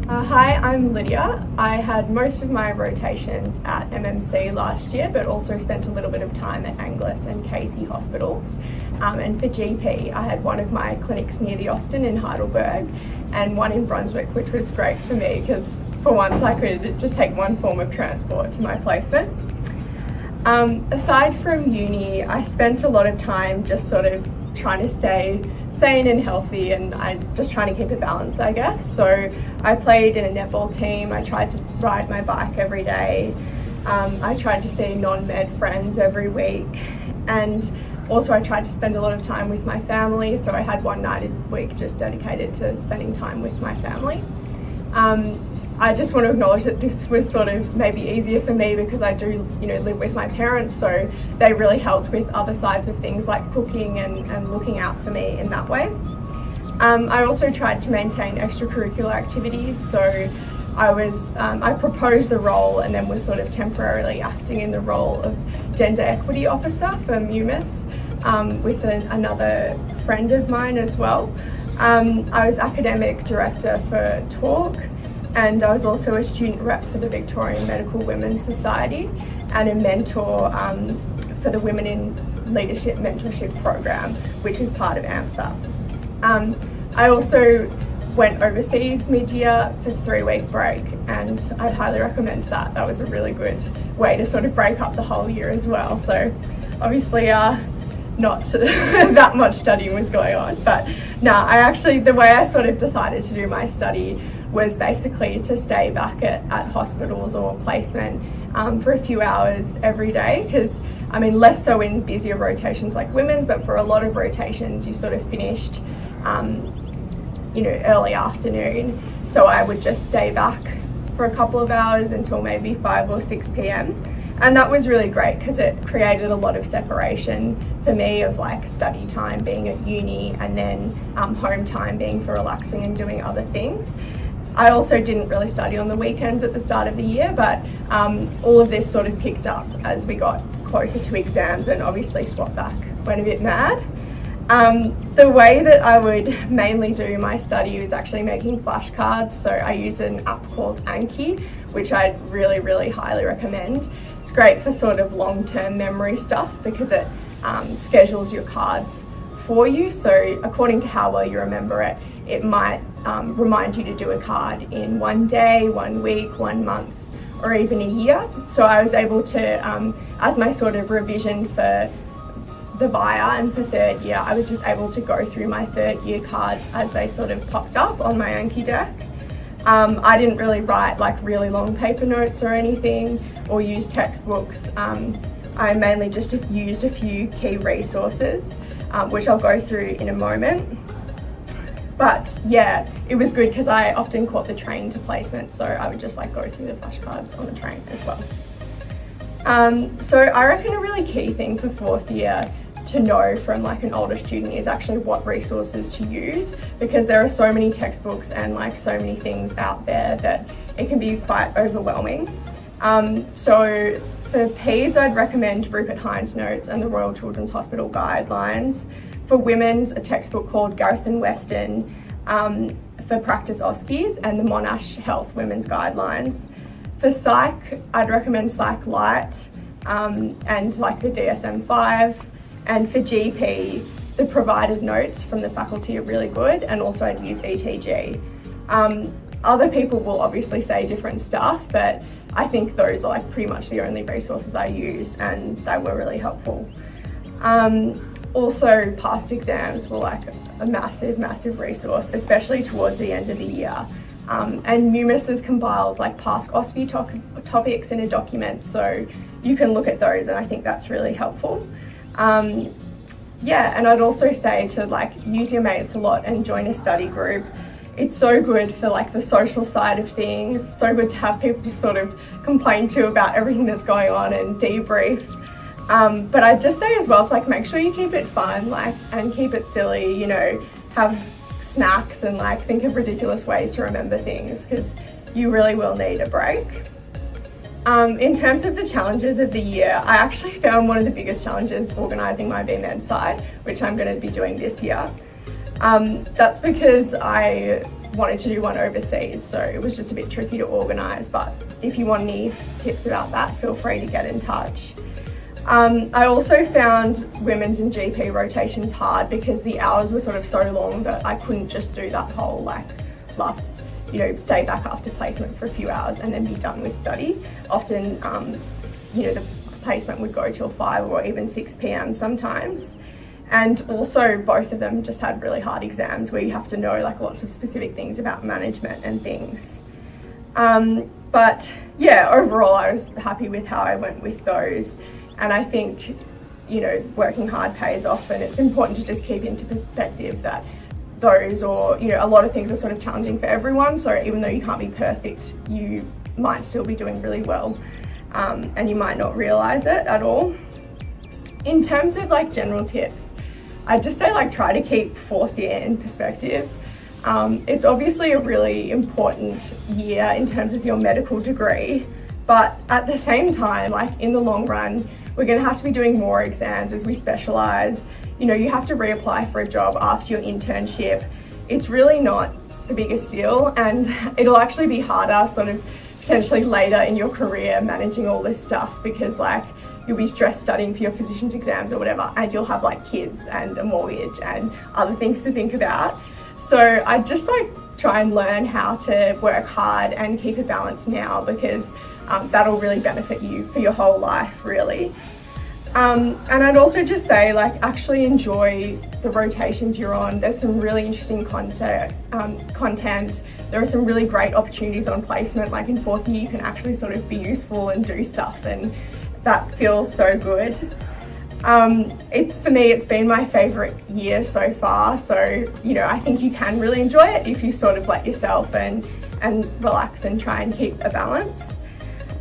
Hi, I'm Lydia. I had most of my rotations at MMC last year, but also spent a little bit of time at Angliss and Casey hospitals. And for GP, I had one of my clinics near the Austin in Heidelberg and one in Brunswick, which was great for me because for once I could just take one form of transport to my placement. Aside from uni, I spent a lot of time just sort of trying to stay sane and healthy, and I'm just trying to keep a balance, I guess. So I played in a netball team, I tried to ride my bike every day, I tried to see non-med friends every week, and also I tried to spend a lot of time with my family, so I had one night a week just dedicated to spending time with my family. I just want to acknowledge that this was sort of maybe easier for me because I do, live with my parents, so they really helped with other sides of things like cooking and looking out for me in that way. I also tried to maintain extracurricular activities, so I proposed the role and then was sort of temporarily acting in the role of gender equity officer for MUMIS with another friend of mine as well. I was academic director for Talk, and I was also a student rep for the Victorian Medical Women's Society and a mentor for the Women in Leadership Mentorship Program, which is part of AMSA. I also went overseas mid-year for a 3-week break, and I'd highly recommend that. That was a really good way to sort of break up the whole year as well. So obviously not that much studying was going on, but the way I sort of decided to do my study was basically to stay back at hospitals or placement for a few hours every day, because less so in busier rotations like women's, but for a lot of rotations you sort of finished early afternoon, so I would just stay back for a couple of hours until maybe 5 or 6 p.m. and that was really great because it created a lot of separation for me of like study time being at uni and then home time being for relaxing and doing other things. I also didn't really study on the weekends at the start of the year, but all of this sort of picked up as we got closer to exams, and obviously swap back went a bit mad. The way that I would mainly do my study is actually making flashcards. So I use an app called Anki, which I'd really, really highly recommend. It's great for sort of long-term memory stuff because it schedules your cards for you. So according to how well you remember it, it might remind you to do a card in 1 day, 1 week, 1 month, or even a year. So I was able to, as my sort of revision for the VIA and for third year, I was just able to go through my third year cards as they sort of popped up on my Anki deck. I didn't really write like really long paper notes or anything or use textbooks. I mainly just used a few key resources, which I'll go through in a moment. But yeah, it was good because I often caught the train to placement, so I would just like go through the flashcards on the train as well. So I reckon a really key thing for fourth year to know from like an older student is actually what resources to use, because there are so many textbooks and like so many things out there that it can be quite overwhelming. So for PEDS, I'd recommend Rupert Hines' notes and the Royal Children's Hospital guidelines. For women's, a textbook called Gareth and Weston for practice OSCEs and the Monash Health Women's Guidelines. For psych, I'd recommend Psych Lite and like the DSM-5. And for GP, the provided notes from the faculty are really good, and also I'd use ETG. Other people will obviously say different stuff, but I think those are like pretty much the only resources I used, and they were really helpful. Also, past exams were like a massive resource, especially towards the end of the year. And MUMIS has compiled like past OSCE topics in a document, so you can look at those, and I think that's really helpful. Yeah, and I'd also say to like use your mates a lot and join a study group. It's so good for like the social side of things, so good to have people to sort of complain to about everything that's going on and debrief. But I'd just say as well to like make sure you keep it fun, like, and keep it silly, have snacks and like think of ridiculous ways to remember things, because you really will need a break. In terms of the challenges of the year, I actually found one of the biggest challenges organising my BMed side, which I'm going to be doing this year. That's because I wanted to do one overseas, so it was just a bit tricky to organise. But if you want any tips about that, feel free to get in touch. I also found women's and GP rotations hard because the hours were sort of so long that I couldn't just do that whole stay back after placement for a few hours and then be done with study. Often, the placement would go till 5 or even 6 p.m. sometimes. And also both of them just had really hard exams where you have to know lots of specific things about management and things. But yeah, overall I was happy with how I went with those. And I think, working hard pays off, and it's important to just keep into perspective that those a lot of things are sort of challenging for everyone. So even though you can't be perfect, you might still be doing really well, and you might not realise it at all. In terms of general tips, I'd just say try to keep fourth year in perspective. It's obviously a really important year in terms of your medical degree, but at the same time, in the long run, we're going to have to be doing more exams as we specialise. You have to reapply for a job after your internship. It's really not the biggest deal, and it'll actually be harder sort of potentially later in your career managing all this stuff, because you'll be stressed studying for your physician's exams or whatever, and you'll have kids and a mortgage and other things to think about. So I just try and learn how to work hard and keep a balance now, because that'll really benefit you for your whole life, really. And I'd also just say actually enjoy the rotations you're on. There's some really interesting content. There are some really great opportunities on placement. In fourth year you can actually sort of be useful and do stuff, and that feels so good. For me, it's been my favourite year so far, so I think you can really enjoy it if you sort of let yourself and relax and try and keep a balance.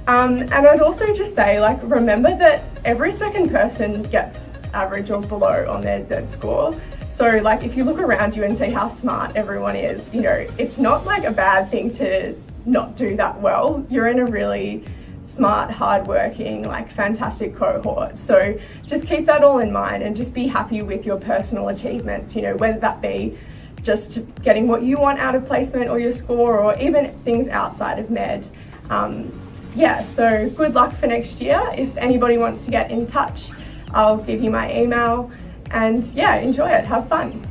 And I'd also just say remember that every second person gets average or below on their Z score. So if you look around you and see how smart everyone is, it's not a bad thing to not do that well. You're in a really smart, hardworking, fantastic cohort. So just keep that all in mind and just be happy with your personal achievements, whether that be just getting what you want out of placement or your score, or even things outside of med. So good luck for next year. If anybody wants to get in touch, I'll give you my email, and enjoy it, have fun.